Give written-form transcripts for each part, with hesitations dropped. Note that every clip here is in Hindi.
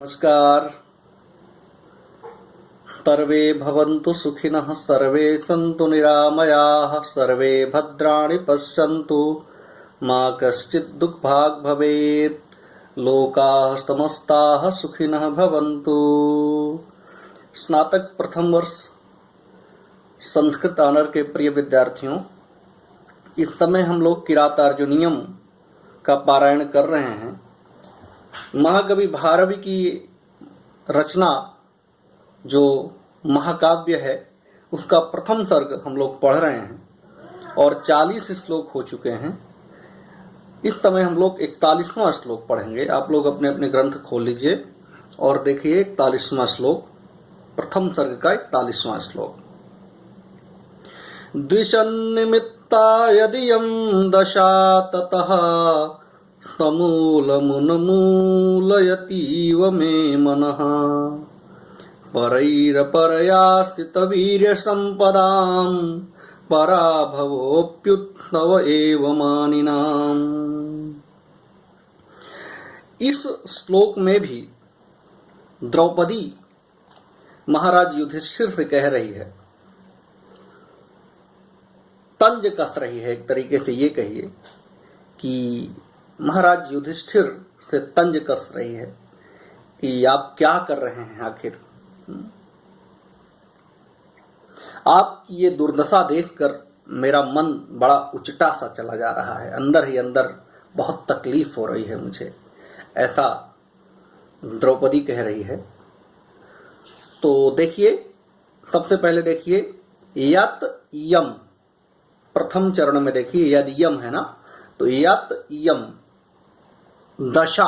नमस्कार। सर्वे भवन्तु सुखिनः, सर्वे सन्तु निरामयाः, सर्वे भद्राणि पश्यन्तु, मा कश्चित् दुःखभाग् भवेत्। लोकाः समस्ताः सुखिनः भवन्तु। स्नातक प्रथम वर्ष संस्कृत ऑनर के प्रिय विद्यार्थियों, इस समय हम लोग किरातार्जुनीयम का पारायण कर रहे हैं। महाकवि भारवी की रचना जो महाकाव्य है उसका प्रथम सर्ग हम लोग पढ़ रहे हैं और 40 श्लोक हो चुके हैं। इस समय हम लोग 41वां श्लोक पढ़ेंगे। आप लोग अपने अपने ग्रंथ खोल लीजिए और देखिए 41वां श्लोक, प्रथम सर्ग का 41वां श्लोक। द्विषन्निमित्ता यदियं दशा ततः समूलमुन्मूलयतीव मे मनः, परैरपरया स्थितवीर्यसम्पदां पराभवोऽप्युत्सव एव मानिनाम्। इस श्लोक में भी द्रौपदी महाराज युधिष्ठिर से कह रही है, तंज कस रही है। एक तरीके से ये कहिए कि महाराज युधिष्ठिर से तंज कस रही है कि आप क्या कर रहे हैं आखिर। आपकी ये दुर्दशा देखकर मेरा मन बड़ा उचटा सा चला जा रहा है, अंदर ही अंदर बहुत तकलीफ हो रही है मुझे, ऐसा द्रौपदी कह रही है। तो देखिए, सबसे पहले देखिए यत यम, प्रथम चरण में देखिए यद यम है ना, तो यत यम दशा,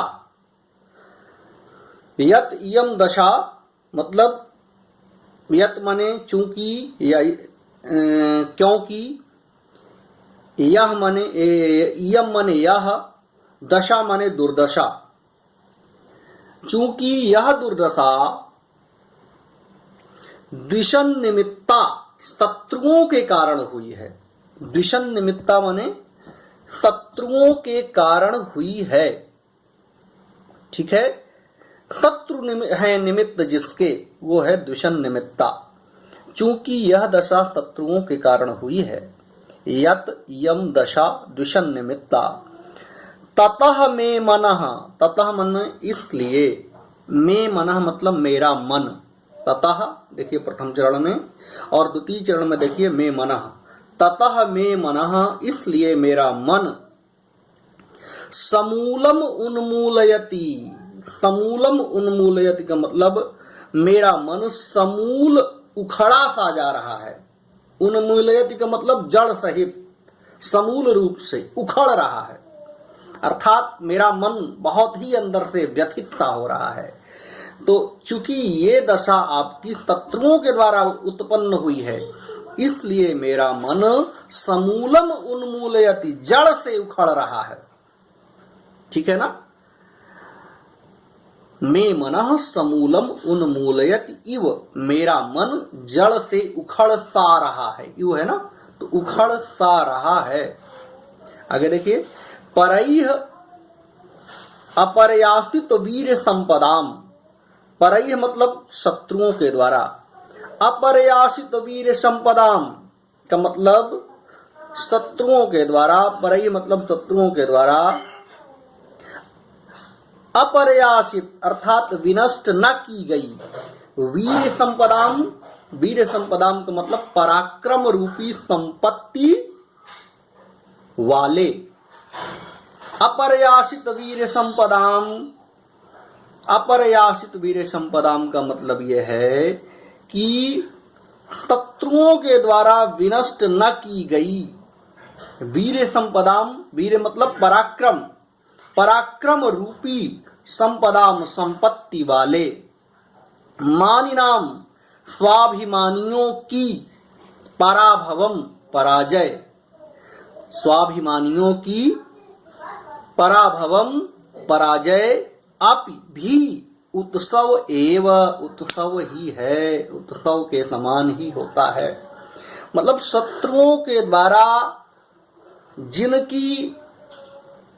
यत यम दशा मतलब यत माने चूंकि या क्योंकि, यह माने यम माने यह, दशा माने दुर्दशा। चूंकि यह दुर्दशा द्विषण निमित्ता, शत्रुओं के कारण हुई है। द्विषण निमित्ता माने शत्रुओं के कारण हुई है, ठीक है। शत्रु है निमित्त जिसके, वो है द्विषण निमित्ता। चूंकि यह दशा शत्रुओं के कारण हुई है, यत यम दशा द्विषण निमित्ता, ततः मे मनः, ततः मन इसलिए, मे मनः मतलब मेरा मन। ततः देखिए प्रथम चरण में, और द्वितीय चरण में देखिए मे मनः। ततः मे मनः इसलिए मेरा मन, समूलम उन्मूलयति, समूलम उन्मूलयति का मतलब मेरा मन समूल उखड़ा सा जा रहा है। उन्मूलयति का मतलब जड़ सहित समूल रूप से उखड़ रहा है, अर्थात मेरा मन बहुत ही अंदर से व्यथित सा हो रहा है। तो चूंकि ये दशा आपकी शत्रुओं के द्वारा उत्पन्न हुई है, इसलिए मेरा मन समूलम उन्मूलयति, जड़ से उखड़ रहा है, ठीक है ना। मे मनः समूलम उन्मूलयति इव, मेरा मन जड़ से उखड़ सा रहा है, इव है ना, तो उखड़ सा रहा है। आगे देखिए, परैः अपर्यासित वीर संपदाम, परैः मतलब शत्रुओं के द्वारा, अपर्यासित वीर संपदाम का मतलब शत्रुओं के द्वारा, परैः मतलब शत्रुओं के द्वारा, अपर्यासित अर्थात विनष्ट न की गई, वीर संपदाम, वीर संपदाम का मतलब पराक्रम रूपी संपत्ति वाले। अपर्यासित वीर संपदाम, अपर्यासित वीर संपदाम का मतलब यह है कि शत्रुओं के द्वारा विनष्ट न की गई। वीर संपदाम, वीर मतलब पराक्रम, पराक्रम रूपी संपदाम संपत्ति वाले, मानिनाम स्वाभिमानियों की, पराभवम पराजय, स्वाभिमानियों की पराभवम पराजय, अपि भी उत्सव एव, उत्सव ही है, उत्सव के समान ही होता है। मतलब शत्रुओं के द्वारा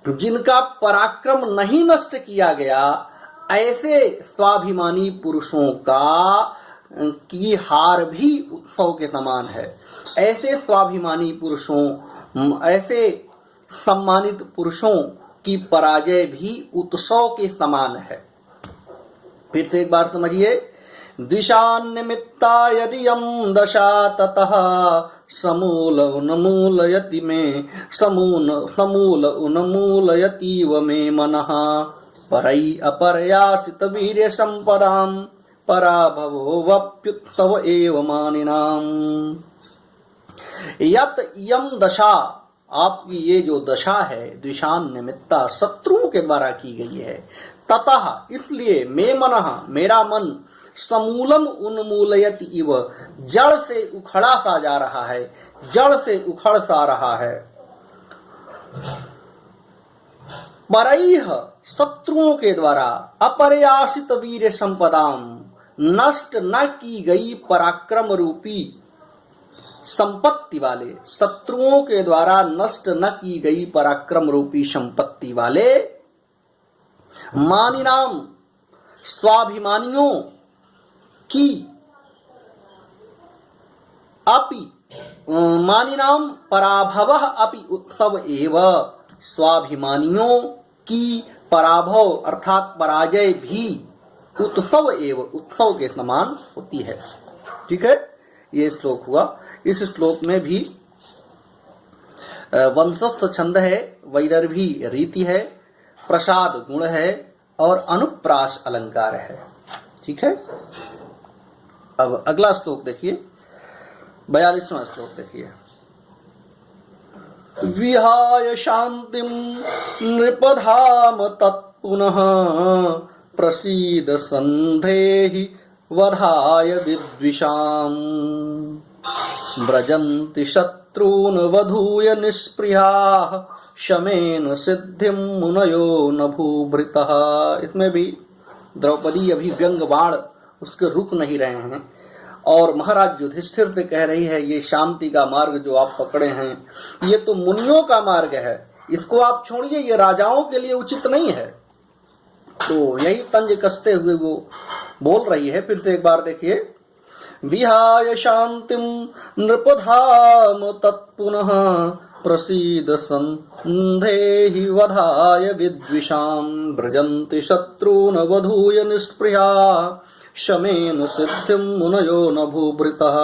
जिनका पराक्रम नहीं नष्ट किया गया, ऐसे स्वाभिमानी पुरुषों का की हार भी उत्सव के समान है। ऐसे स्वाभिमानी पुरुषों, ऐसे सम्मानित पुरुषों की पराजय भी उत्सव के समान है। फिर से एक बार समझिए। द्विषान्निमित्ता यदि यम दशा ततः समूल उन्मूलयति में समूल उन्मूलयतीव मे मनः परै अपर्यासित वीर्य संपदाम पराभवो वप्युत्सव एव मानिनाम। यत यम दशा, आपकी ये जो दशा है द्विषान निमित्ता, शत्रुओं के द्वारा की गई है, ततः इसलिए मे मनः, मेरा मन, समूलम उन्मूलयति इव, जड़ से उखड़ा सा जा रहा है, जड़ से उखड़ सा रहा है। परैः, शत्रुओं के द्वारा, अपर्यासित वीर्य संपदाम, नष्ट न की गई पराक्रम रूपी संपत्ति वाले, शत्रुओं के द्वारा नष्ट न की गई पराक्रम रूपी संपत्ति वाले, मानिनाम, स्वाभिमानियों की, अपि मानिनाम पराभवः अपि उत्सव एव, स्वाभिमानियों की पराभव अर्थात पराजय भी उत्सव एव, उत्सव के समान होती है। ठीक है, ये श्लोक हुआ। इस श्लोक में भी वंशस्थ छंद है, वैदर्भी रीति है, प्रसाद गुण है और अनुप्रास अलंकार है। ठीक है, अब अगला श्लोक देखिए, 42वां श्लोक देखिए। विहाय शांतिम नृपधाम तत्पुनः प्रसीद संधेहि वधाय विद्विषाम् व्रजन्ति शत्रून् वधूय निष्प्रियाः शमेन सिद्धिं मुनयो न भूभृतः। इसमें भी द्रौपदी अभी व्यंग बाण उसके रुक नहीं रहे हैं और महाराज युधिष्ठिर से कह रही है ये शांति का मार्ग जो आप पकड़े हैं ये तो मुनियों का मार्ग है, इसको आप छोड़िए, ये राजाओं के लिए उचित नहीं है। तो यही तंज कसते हुए वो बोल रही है। फिर से एक बार देखिए। विहाय शांतिम नृपधाम तत्पुनः प्रसीद संधेहि वधाय विद्विषाम् व्रजन्ति शत्रून् वधूय निष्प्रिया शमेन सिद्धिं मुनयो न भूभृतः।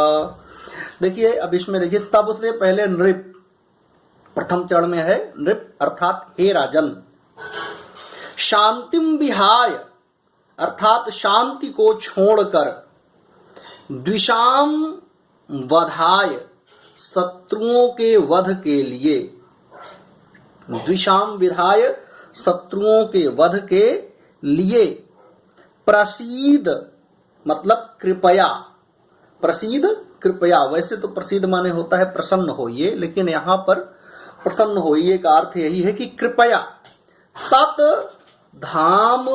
देखिए अब इसमें देखिए, तब से पहले नृप प्रथम चरण में है, नृप अर्थात हे राजन, शांतिम विहाय अर्थात शांति को छोड़कर, द्विषाम वधाय शत्रुओं के वध के लिए, द्विषाम विधाय शत्रुओं के वध के लिए, प्रसीद मतलब कृपया, प्रसीद कृपया, वैसे तो प्रसीद माने होता है प्रसन्न होइए, लेकिन यहाँ पर प्रसन्न होइए का अर्थ यही है कि कृपया, तत् धाम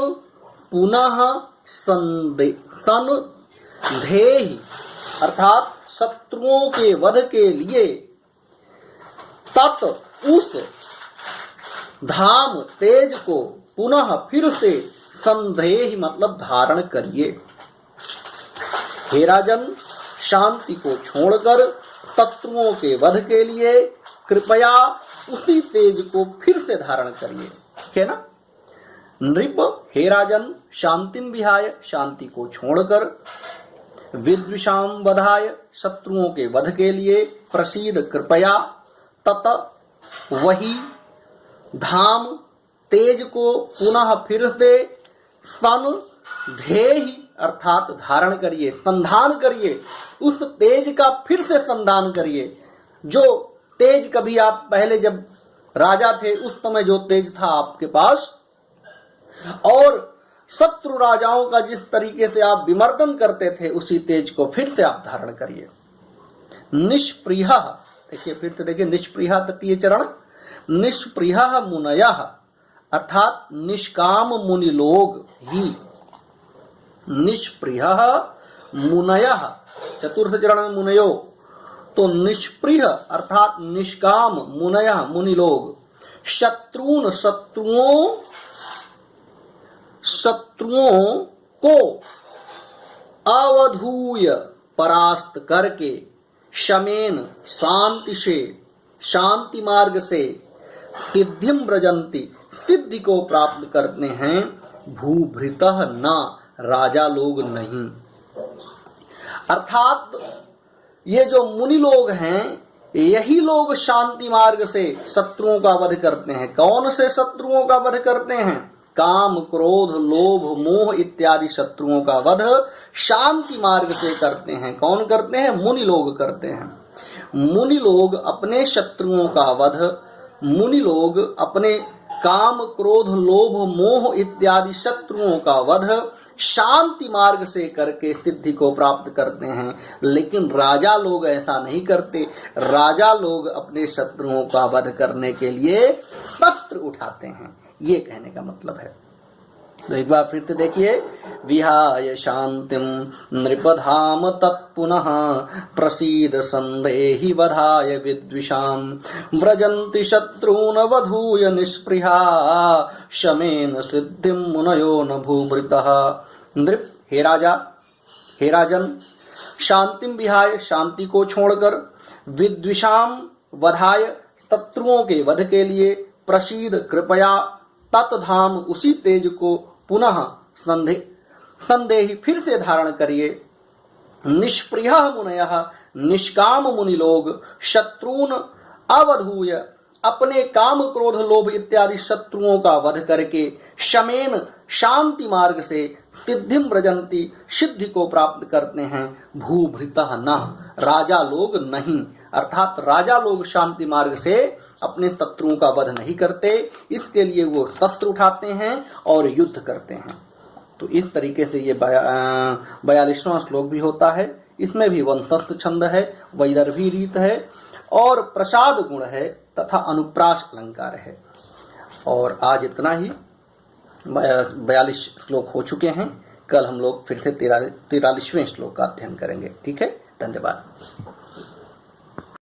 पुनः संधेहि अर्थात शत्रुओं के वध के लिए, तत् उस धाम तेज को, पुनः फिर से, संधेहि मतलब धारण करिए। हे राजन, शांति को छोड़कर शत्रुओं के वध के लिए कृपया उसी तेज को फिर से धारण करिए। ठीक है ना। नृप, हे राजन, शांतिम विहाय शांति को छोड़कर, विद्विषाम वधाय शत्रुओं के वध के लिए, प्रसीद कृपया, तत वही, धाम तेज को पुनः फिर से, संधेहि अर्थात धारण करिए, संधान करिए, उस तेज का फिर से संधान करिए। जो तेज कभी आप पहले जब राजा थे उस समय जो तेज था आपके पास, और शत्रु राजाओं का जिस तरीके से आप विमर्दन करते थे उसी तेज को फिर से आप धारण करिए। निष्प्रियः, देखिए फिर से देखिए, निष्प्रियः तृतीय चरण, निष्प्रियः मुनयः अर्थात निष्काम मुनि लोग ही, निष्प्रियः मुनयः चतुर्थ चरण में मुनयो, तो निष्प्रिय अर्थात निष्काम, मुनयः मुनि लोग, शत्रुओं शत्रुओं को अवधूय परास्त करके शमेन शांति से, शांति मार्ग से, सिद्धिम व्रजंती सिद्धि को प्राप्त करते हैं, भूभृतः न राजा लोग नहीं। अर्थात ये जो मुनि लोग हैं यही लोग शांति मार्ग से शत्रुओं का वध करते हैं। कौन से शत्रुओं का वध करते हैं? काम, क्रोध, लोभ, मोह इत्यादि शत्रुओं का वध शांति मार्ग से करते हैं। कौन करते हैं? मुनि लोग करते हैं। मुनि लोग अपने शत्रुओं का वध, मुनि लोग अपने काम, क्रोध, लोभ, मोह इत्यादि शत्रुओं का वध शांति मार्ग से करके सिद्धि को प्राप्त करते हैं। लेकिन राजा लोग ऐसा नहीं करते। राजा लोग अपने शत्रुओं का वध करने के लिए शस्त्र उठाते हैं। ये कहने का मतलब है। तो एक बार फिर से देखिए, विहाय शांतिम नृपधाम तत्पुनः प्रसीद संदेहि वधाय विद्विषाम व्रजन्ति शत्रून् वधूय निष्पृहा शमेन सिद्धिम मुनयो न भूभृतः। नृप, हे राजा, हे राजन, शांतिम विहाय शांति को छोड़कर, विद्विषाम वधाय शत्रुओं के वध के लिए, प्रसीद कृपया, तत्धाम उसी तेज को, पुनः संदेही फिर से धारण करिए, निष्प्रिय मुनयः निष्काम मुनि लोग, शत्रुन अवधूय अपने काम, क्रोध, लोभ इत्यादि शत्रुओं का वध करके, शमेन शांति मार्ग से, सिद्धिम व्रजंती सिद्धि को प्राप्त करते हैं, भूभृतः न राजा लोग नहीं। अर्थात राजा लोग शांति मार्ग से अपने शत्रुओं का वध नहीं करते, इसके लिए वो शस्त्र उठाते हैं और युद्ध करते हैं। तो इस तरीके से ये 42वां श्लोक भी होता है। इसमें भी वंशस्थ छंद है, वैदर्भी रीत है और प्रसाद गुण है तथा अनुप्रास अलंकार है। और आज इतना ही, 42 श्लोक हो चुके हैं। कल हम लोग फिर से 43वें श्लोक का अध्ययन करेंगे। ठीक है, धन्यवाद।